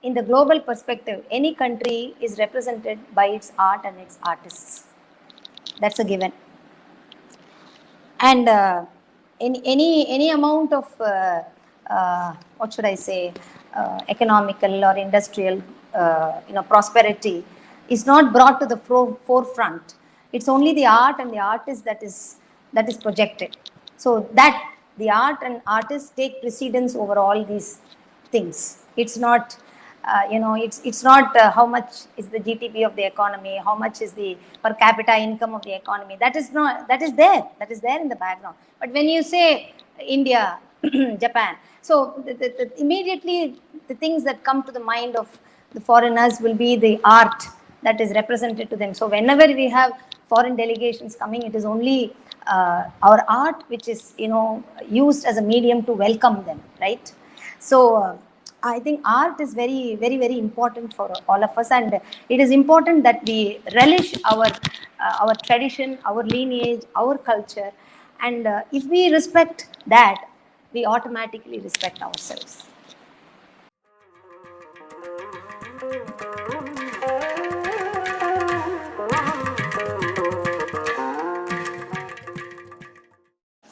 In the global perspective, any country is represented by its art and its artists. That's a given. And any amount of what should I say, economical or industrial prosperity is not brought to the forefront. It's only the art and the artist that is projected. So that the art and artists take precedence over all these things. It's not it's not how much is the GDP of the economy, how much is the per capita income of the economy. That is not, that is there in the background. But when you say India, Japan, so immediately the things that come to the mind of the foreigners will be the art that is represented to them. So whenever we have foreign delegations coming, it is only our art which is used as a medium to welcome them, right? So I think art is very, very, very important for all of us, and it is important that we relish our tradition, our lineage, our culture, and if we respect that, we automatically respect ourselves.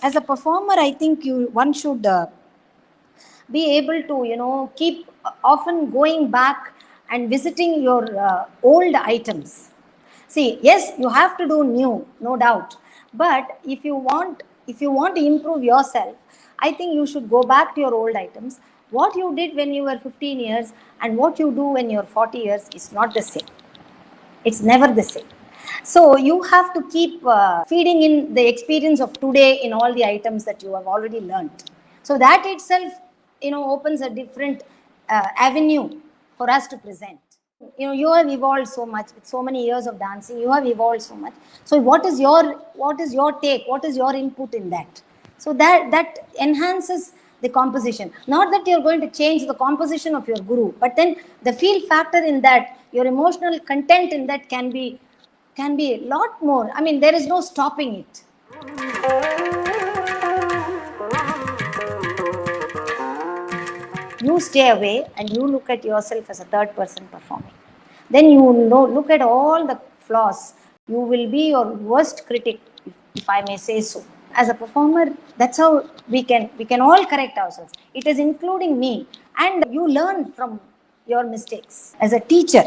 As a performer, I think one should be able to keep often going back and visiting your old items. See, yes, you have to do new, no doubt, but if you want to improve yourself, I think you should go back to your old items. What you did when you were 15 years and what you do when you're 40 years is not the same. It's never the same. So you have to keep feeding in the experience of today in all the items that you have already learned. So that itself, opens a different avenue for us to present. You have evolved so much with so many years of dancing. You have evolved so much. So what is your take? What is your input in that? So that enhances the composition. Not that you're going to change the composition of your guru, but then the feel factor in that, your emotional content in that can be a lot more. I mean, there is no stopping it. You stay away and you look at yourself as a third person performing. Then you look at all the flaws. You will be your worst critic, if I may say so. As a performer, that's how we can all correct ourselves. It is including me. And you learn from your mistakes. As a teacher,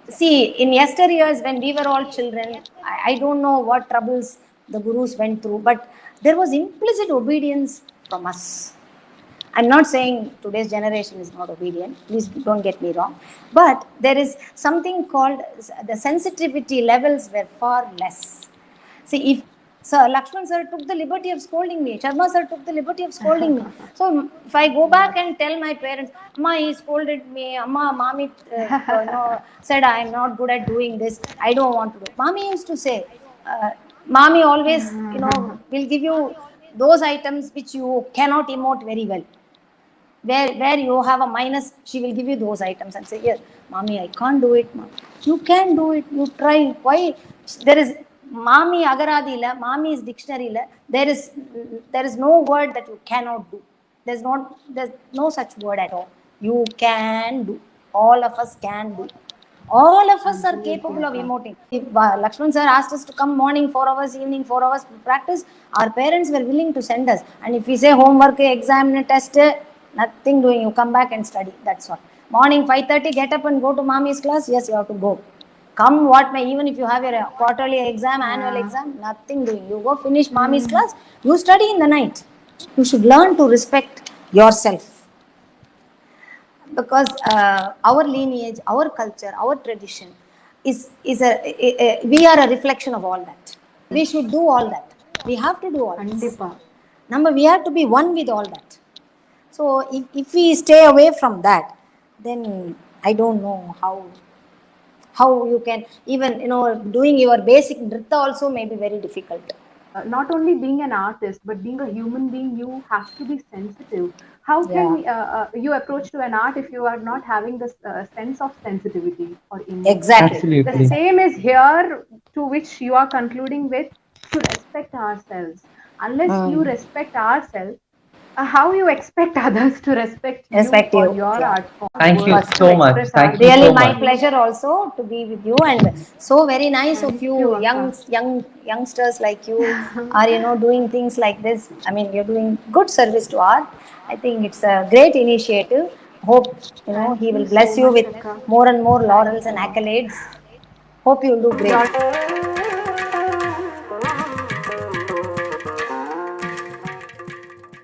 see, in yesteryears when we were all children, I don't know what troubles the gurus went through, but there was implicit obedience from us. I'm not saying today's generation is not obedient, please don't get me wrong, but there is something called the sensitivity levels were far less. See, if Sir Lakshman sir took the liberty of scolding me, Sharma sir took the liberty of scolding me. So if I go back and tell my parents, Amma, he scolded me, Amma, Mommy said I am not good at doing this, I don't want to do. Mommy used to say, Mommy always, will give you those items which you cannot emote very well. Where you have a minus, she will give you those items and say, yes, Mommy, I can't do it. Mom. You can do it. You try. Why? There is Mommy Agaradila, Mommy's dictionary. There is no word that you cannot do. There's no such word at all. You can do. All of us can do. All of us are capable of emoting. If Lakshman sir asked us to come morning 4 hours, evening 4 hours practice, our parents were willing to send us. And if we say homework, exam, test, nothing doing, you come back and study. That's all. Morning 5:30, get up and go to mommy's class. Yes, you have to go. Come what may, even if you have your quarterly exam, annual exam, nothing doing. You go finish mommy's class, you study in the night. You should learn to respect yourself. Because our lineage, our culture, our tradition is we are a reflection of all that. We should do all that. We have to do all this. Number, we have to be one with all that. So if we stay away from that, then I don't know how you can even doing your basic nritta also may be very difficult. Not only being an artist, but being a human being, you have to be sensitive How can Yeah, you approach to an art if you are not having this sense of sensitivity or emotion? exactly. The Absolutely. same is here, to which you are concluding with, to respect ourselves. Unless you Mm. respect ourselves, how you expect others to respect you Respect or you. your Yeah. art form, Thank you words First, to so much. express our Thank you really so emotions my much. only? pleasure also to be with you, and so very nice of Thank you, you, Akka. youngsters like you are, doing things like this. I mean, you're doing good service to art. I think it's a great initiative. Hope, Thank he will you so bless you much, with Akka. more and more Thank laurels and you. accolades. Hope you'll do great. Your